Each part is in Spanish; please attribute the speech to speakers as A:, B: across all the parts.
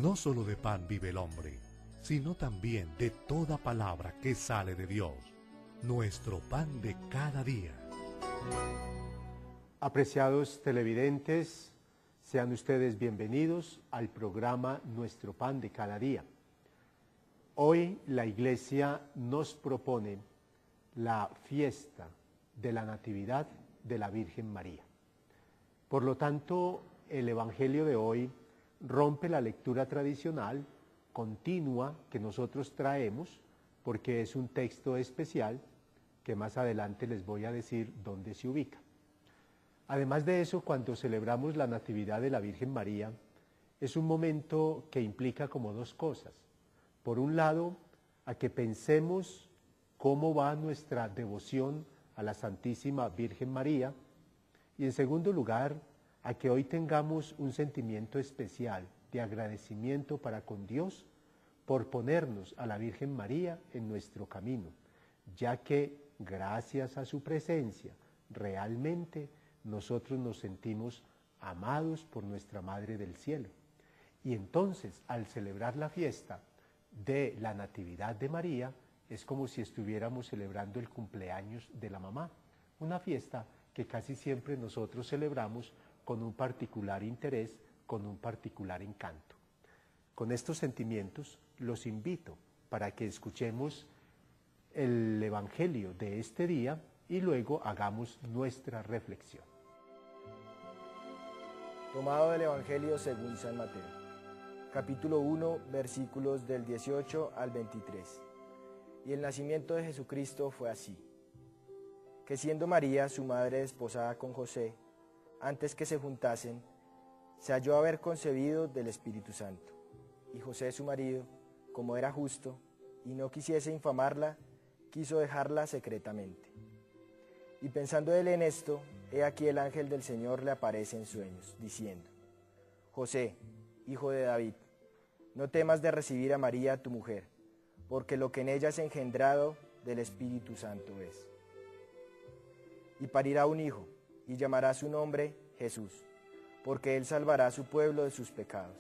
A: No solo de pan vive el hombre, sino también de toda palabra que sale de Dios, nuestro pan de cada día.
B: Apreciados televidentes, sean ustedes bienvenidos al programa Nuestro Pan de Cada Día. Hoy la Iglesia nos propone la fiesta de la Natividad de la Virgen María. Por lo tanto, el Evangelio de hoy rompe la lectura tradicional, continua, que nosotros traemos, porque es un texto especial que más adelante les voy a decir dónde se ubica. Además de eso, cuando celebramos la Natividad de la Virgen María, es un momento que implica como dos cosas. Por un lado, a que pensemos cómo va nuestra devoción a la Santísima Virgen María, y en segundo lugar, a que hoy tengamos un sentimiento especial de agradecimiento para con Dios por ponernos a la Virgen María en nuestro camino, ya que gracias a su presencia realmente nosotros nos sentimos amados por nuestra Madre del Cielo. Y entonces, al celebrar la fiesta de la Natividad de María, es como si estuviéramos celebrando el cumpleaños de la mamá, una fiesta que casi siempre nosotros celebramos con un particular interés, con un particular encanto. Con estos sentimientos los invito para que escuchemos el Evangelio de este día y luego hagamos nuestra reflexión.
C: Tomado del Evangelio según San Mateo, capítulo 1, versículos del 18 al 23. Y el nacimiento de Jesucristo fue así, que siendo María, su madre, desposada con José, antes que se juntasen, se halló haber concebido del Espíritu Santo. Y José, su marido, como era justo, y no quisiese infamarla, quiso dejarla secretamente. Y pensando él en esto, he aquí el ángel del Señor le aparece en sueños, diciendo: José, hijo de David, no temas de recibir a María tu mujer, porque lo que en ella es engendrado del Espíritu Santo es. Y parirá un hijo, y llamará su nombre Jesús, porque él salvará a su pueblo de sus pecados.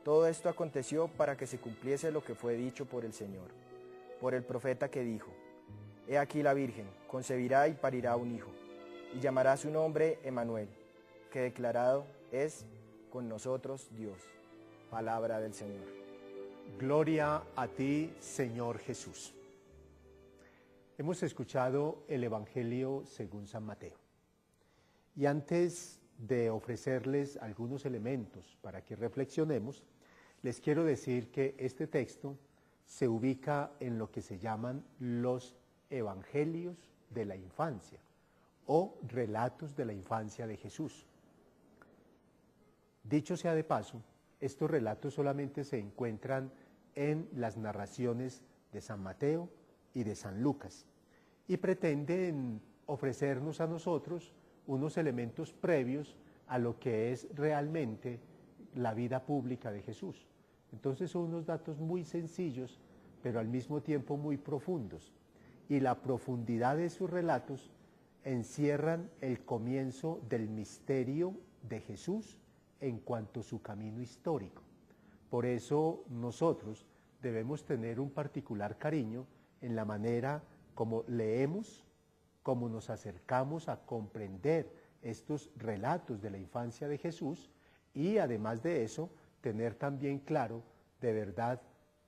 C: Todo esto aconteció para que se cumpliese lo que fue dicho por el Señor, por el profeta que dijo: He aquí la Virgen concebirá y parirá un hijo, y llamará su nombre Emmanuel, que declarado es con nosotros Dios. Palabra del Señor.
B: Gloria a ti, Señor Jesús. Hemos escuchado el Evangelio según San Mateo. Y antes de ofrecerles algunos elementos para que reflexionemos, les quiero decir que este texto se ubica en lo que se llaman los Evangelios de la infancia o relatos de la infancia de Jesús. Dicho sea de paso, estos relatos solamente se encuentran en las narraciones de San Mateo y de San Lucas y pretenden ofrecernos a nosotros unos elementos previos a lo que es realmente la vida pública de Jesús. Entonces son unos datos muy sencillos, pero al mismo tiempo muy profundos. Y la profundidad de sus relatos encierran el comienzo del misterio de Jesús en cuanto a su camino histórico. Por eso nosotros debemos tener un particular cariño en la manera como leemos, como nos acercamos a comprender estos relatos de la infancia de Jesús y además de eso, tener también claro de verdad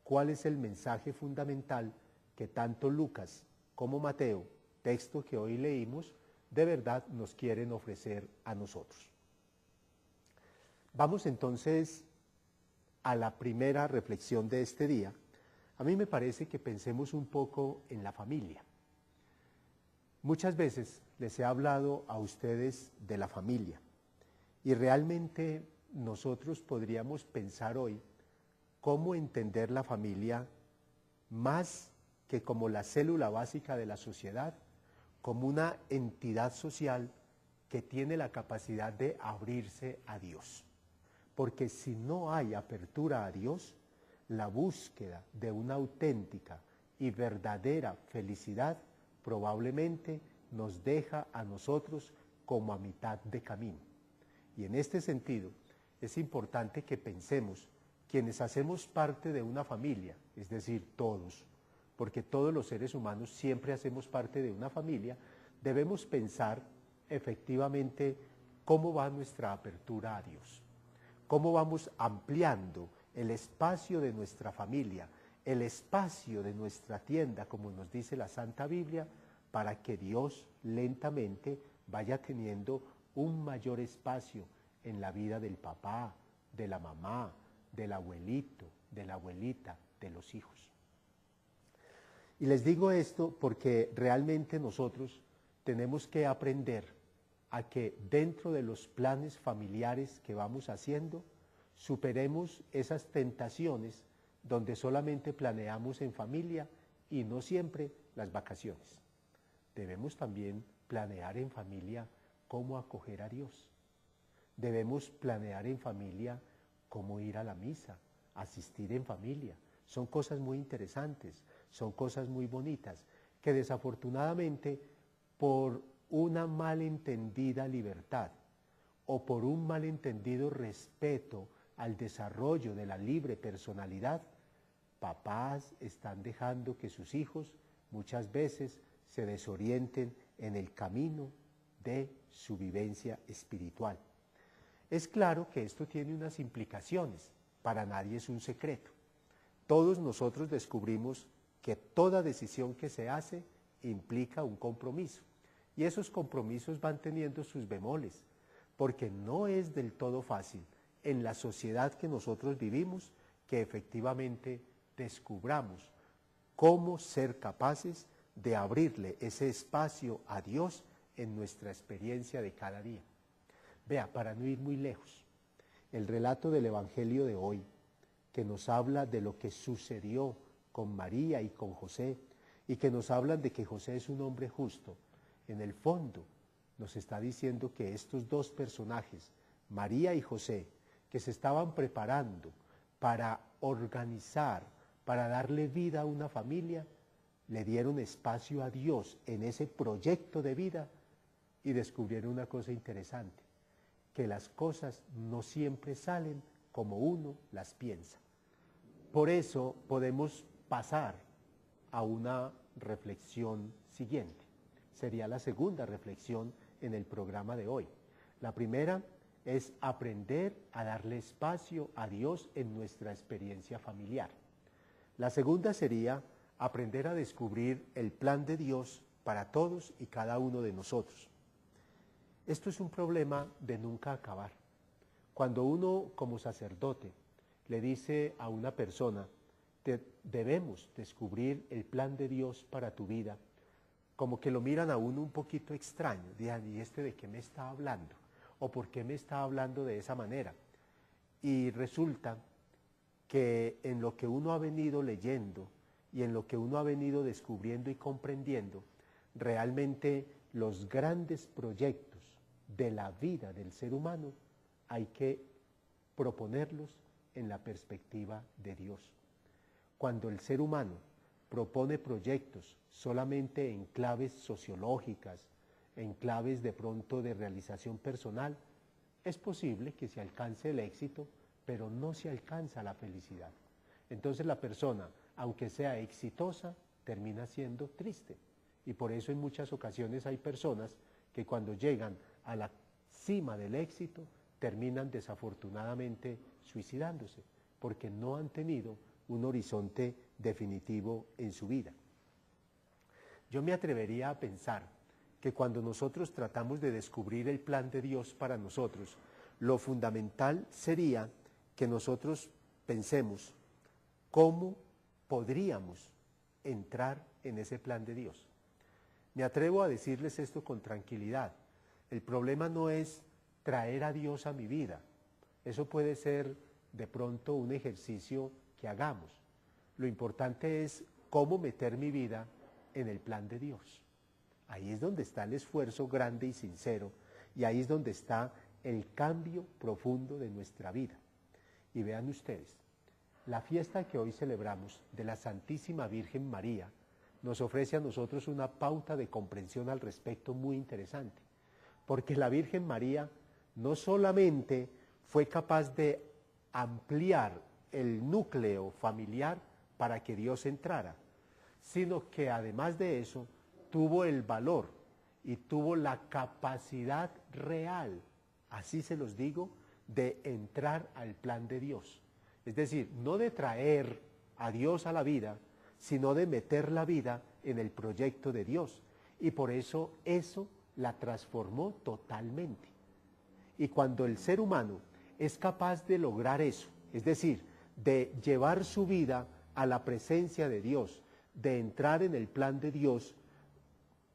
B: cuál es el mensaje fundamental que tanto Lucas como Mateo, texto que hoy leímos, de verdad nos quieren ofrecer a nosotros. Vamos entonces a la primera reflexión de este día. A mí me parece que pensemos un poco en la familia. Muchas veces les he hablado a ustedes de la familia y realmente nosotros podríamos pensar hoy cómo entender la familia más que como la célula básica de la sociedad, como una entidad social que tiene la capacidad de abrirse a Dios. Porque si no hay apertura a Dios, la búsqueda de una auténtica y verdadera felicidad probablemente nos deja a nosotros como a mitad de camino. Y en este sentido, es importante que pensemos quienes hacemos parte de una familia, es decir, todos, porque todos los seres humanos siempre hacemos parte de una familia, debemos pensar efectivamente cómo va nuestra apertura a Dios, cómo vamos ampliando el espacio de nuestra familia, el espacio de nuestra tienda, como nos dice la Santa Biblia, para que Dios lentamente vaya teniendo un mayor espacio en la vida del papá, de la mamá, del abuelito, de la abuelita, de los hijos. Y les digo esto porque realmente nosotros tenemos que aprender a que dentro de los planes familiares que vamos haciendo, superemos esas tentaciones donde solamente planeamos en familia y no siempre las vacaciones. Debemos también planear en familia cómo acoger a Dios. Debemos planear en familia cómo ir a la misa, asistir en familia. Son cosas muy interesantes, son cosas muy bonitas, que desafortunadamente por una malentendida libertad o por un malentendido respeto al desarrollo de la libre personalidad, papás están dejando que sus hijos muchas veces se desorienten en el camino de su vivencia espiritual. Es claro que esto tiene unas implicaciones, para nadie es un secreto. Todos nosotros descubrimos que toda decisión que se hace implica un compromiso, y esos compromisos van teniendo sus bemoles, porque no es del todo fácil en la sociedad que nosotros vivimos que efectivamente descubramos cómo ser capaces de abrirle ese espacio a Dios en nuestra experiencia de cada día. Vea, para no ir muy lejos, el relato del Evangelio de hoy, que nos habla de lo que sucedió con María y con José, y que nos hablan de que José es un hombre justo, en el fondo nos está diciendo que estos dos personajes, María y José, que se estaban preparando para organizar, para darle vida a una familia, le dieron espacio a Dios en ese proyecto de vida y descubrieron una cosa interesante, que las cosas no siempre salen como uno las piensa. Por eso podemos pasar a una reflexión siguiente. Sería la segunda reflexión en el programa de hoy. La primera es aprender a darle espacio a Dios en nuestra experiencia familiar. La segunda sería aprender a descubrir el plan de Dios para todos y cada uno de nosotros. Esto es un problema de nunca acabar. Cuando uno como sacerdote le dice a una persona, debemos descubrir el plan de Dios para tu vida, como que lo miran a uno un poquito extraño, dirán, ¿y este de qué me está hablando? ¿O por qué me está hablando de esa manera? Y resulta que en lo que uno ha venido leyendo y en lo que uno ha venido descubriendo y comprendiendo, realmente los grandes proyectos de la vida del ser humano hay que proponerlos en la perspectiva de Dios. Cuando el ser humano propone proyectos solamente en claves sociológicas, en claves de pronto de realización personal, es posible que se alcance el éxito, pero no se alcanza la felicidad. Entonces la persona, aunque sea exitosa, termina siendo triste. Y por eso en muchas ocasiones hay personas que cuando llegan a la cima del éxito, terminan desafortunadamente suicidándose, porque no han tenido un horizonte definitivo en su vida. Yo me atrevería a pensar que cuando nosotros tratamos de descubrir el plan de Dios para nosotros, lo fundamental sería que nosotros pensemos cómo podríamos entrar en ese plan de Dios. Me atrevo a decirles esto con tranquilidad. El problema no es traer a Dios a mi vida. Eso puede ser de pronto un ejercicio que hagamos. Lo importante es cómo meter mi vida en el plan de Dios. Ahí es donde está el esfuerzo grande y sincero, y ahí es donde está el cambio profundo de nuestra vida. Y vean ustedes, la fiesta que hoy celebramos de la Santísima Virgen María nos ofrece a nosotros una pauta de comprensión al respecto muy interesante, porque la Virgen María no solamente fue capaz de ampliar el núcleo familiar para que Dios entrara, sino que además de eso tuvo el valor y tuvo la capacidad real, así se los digo, de entrar al plan de Dios. Es decir, no de traer a Dios a la vida, sino de meter la vida en el proyecto de Dios. Y por eso la transformó totalmente. Y cuando el ser humano es capaz de lograr eso, es decir, de llevar su vida a la presencia de Dios, de entrar en el plan de Dios,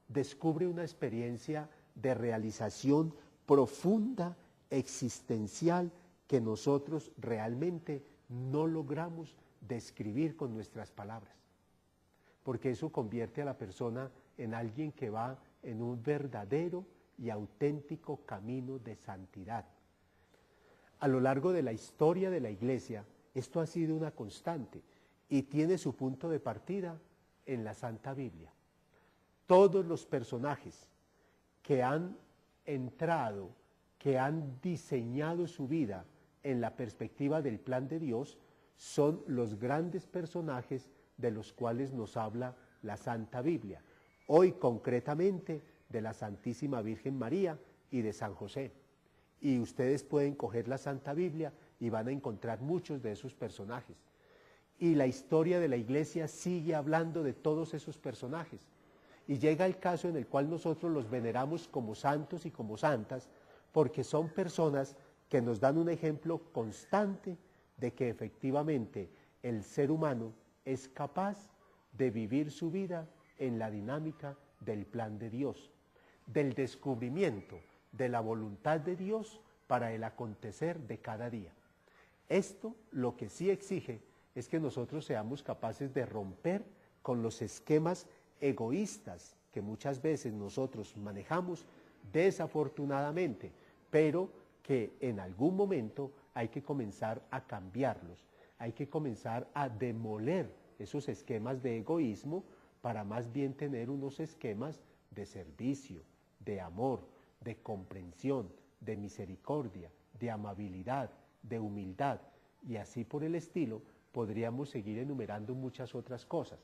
B: descubre una experiencia de realización profunda, existencial, que nosotros realmente no logramos describir con nuestras palabras. Porque eso convierte a la persona en alguien que va en un verdadero y auténtico camino de santidad. A lo largo de la historia de la Iglesia, esto ha sido una constante y tiene su punto de partida en la Santa Biblia. Todos los personajes que han entrado, que han diseñado su vida en la perspectiva del plan de Dios, son los grandes personajes de los cuales nos habla la Santa Biblia. Hoy concretamente de la Santísima Virgen María y de San José. Y ustedes pueden coger la Santa Biblia y van a encontrar muchos de esos personajes. Y la historia de la Iglesia sigue hablando de todos esos personajes. Y llega el caso en el cual nosotros los veneramos como santos y como santas, porque son personas que nos dan un ejemplo constante de que efectivamente el ser humano es capaz de vivir su vida en la dinámica del plan de Dios, del descubrimiento de la voluntad de Dios para el acontecer de cada día. Esto lo que sí exige es que nosotros seamos capaces de romper con los esquemas egoístas que muchas veces nosotros manejamos desafortunadamente, pero que en algún momento hay que comenzar a cambiarlos, hay que comenzar a demoler esos esquemas de egoísmo para más bien tener unos esquemas de servicio, de amor, de comprensión, de misericordia, de amabilidad, de humildad, y así por el estilo podríamos seguir enumerando muchas otras cosas.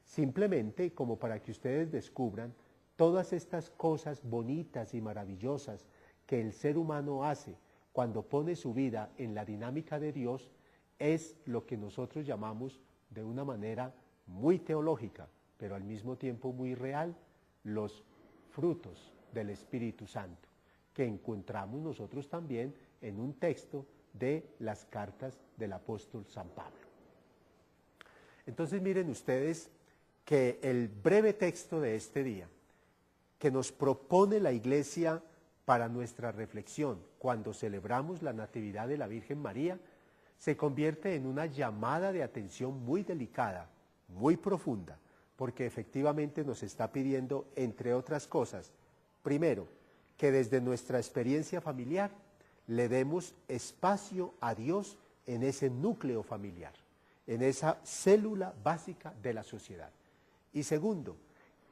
B: Simplemente como para que ustedes descubran todas estas cosas bonitas y maravillosas que el ser humano hace cuando pone su vida en la dinámica de Dios, es lo que nosotros llamamos de una manera muy teológica, pero al mismo tiempo muy real, los frutos del Espíritu Santo, que encontramos nosotros también en un texto de las cartas del apóstol San Pablo. Entonces miren ustedes que el breve texto de este día, que nos propone la Iglesia para nuestra reflexión cuando celebramos la Natividad de la Virgen María, se convierte en una llamada de atención muy delicada, muy profunda, porque efectivamente nos está pidiendo, entre otras cosas, primero, que desde nuestra experiencia familiar le demos espacio a Dios en ese núcleo familiar, en esa célula básica de la sociedad. Y segundo,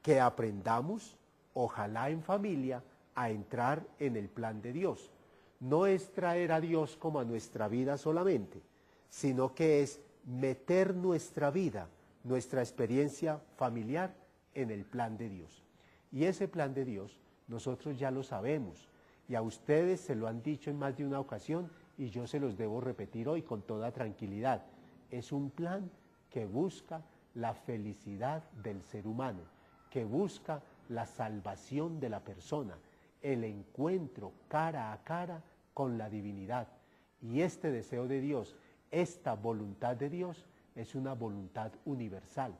B: que aprendamos, ojalá en familia, a entrar en el plan de Dios. No es traer a Dios como a nuestra vida solamente, sino que es meter nuestra vida, nuestra experiencia familiar en el plan de Dios. Y ese plan de Dios nosotros ya lo sabemos, y a ustedes se lo han dicho en más de una ocasión, y yo se los debo repetir hoy con toda tranquilidad. Es un plan que busca la felicidad del ser humano, que busca la salvación de la persona, el encuentro cara a cara con la divinidad. Y este deseo de Dios, esta voluntad de Dios, es una voluntad universal.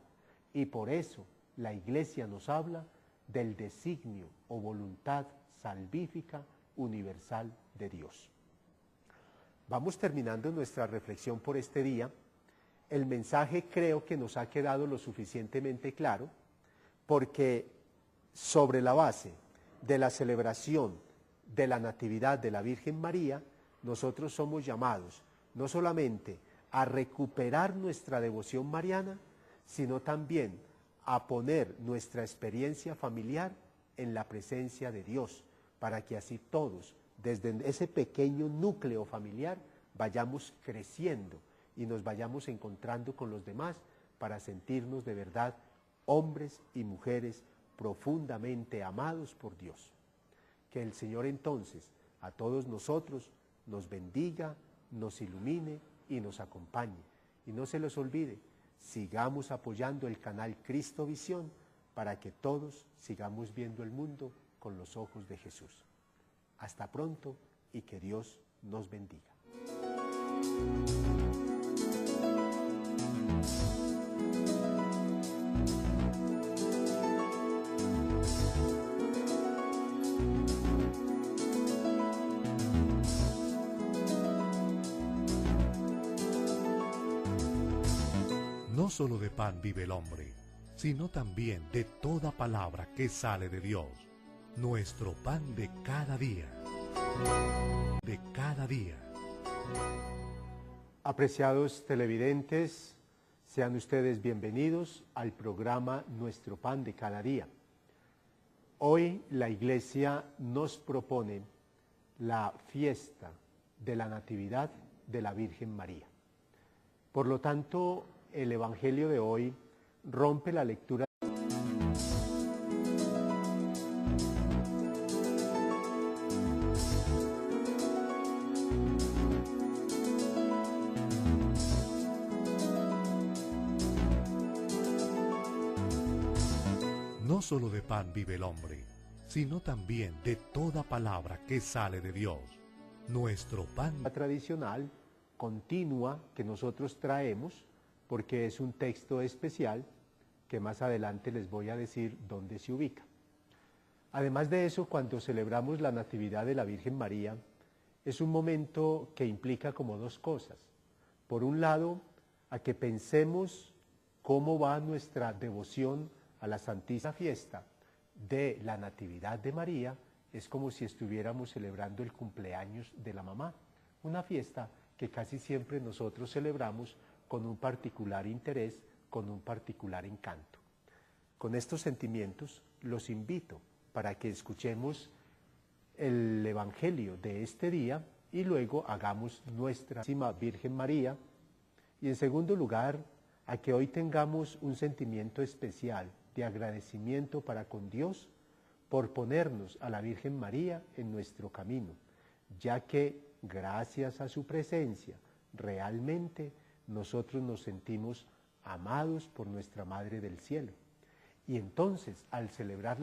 B: Y por eso la Iglesia nos habla del designio o voluntad salvífica universal de Dios. Vamos terminando nuestra reflexión por este día. El mensaje creo que nos ha quedado lo suficientemente claro, porque sobre la base de la celebración de la Natividad de la Virgen María, nosotros somos llamados no solamente a recuperar nuestra devoción mariana, sino también a poner nuestra experiencia familiar en la presencia de Dios, para que así todos, desde ese pequeño núcleo familiar, vayamos creciendo y nos vayamos encontrando con los demás para sentirnos de verdad hombres y mujeres profundamente amados por Dios. Que el Señor entonces a todos nosotros nos bendiga, nos ilumine y nos acompañe. Y no se los olvide, sigamos apoyando el canal Cristo Visión para que todos sigamos viendo el mundo con los ojos de Jesús. Hasta pronto y que Dios nos bendiga.
A: No solo de pan vive el hombre, sino también de toda palabra que sale de Dios. Nuestro pan de cada día. De cada día.
B: Apreciados televidentes, sean ustedes bienvenidos al programa Nuestro Pan de Cada Día. Hoy la Iglesia nos propone la fiesta de la Natividad de la Virgen María. Por lo tanto, el Evangelio de hoy rompe la lectura.
A: No solo de pan vive el hombre, sino también de toda palabra que sale de Dios. Nuestro pan
B: Tradicional continua que nosotros traemos, porque es un texto especial que más adelante les voy a decir dónde se ubica. Además de eso, cuando celebramos la Natividad de la Virgen María, es un momento que implica como dos cosas. Por un lado, a que pensemos cómo va nuestra devoción a la Santísima Fiesta de la Natividad de María. Es como si estuviéramos celebrando el cumpleaños de la mamá, una fiesta que casi siempre nosotros celebramos con un particular interés, con un particular encanto. Con estos sentimientos los invito para que escuchemos el Evangelio de este día y luego hagamos nuestra Santísima Virgen María. Y en segundo lugar, a que hoy tengamos un sentimiento especial de agradecimiento para con Dios por ponernos a la Virgen María en nuestro camino, ya que gracias a su presencia realmente nosotros nos sentimos amados por nuestra Madre del Cielo. Y entonces, al celebrar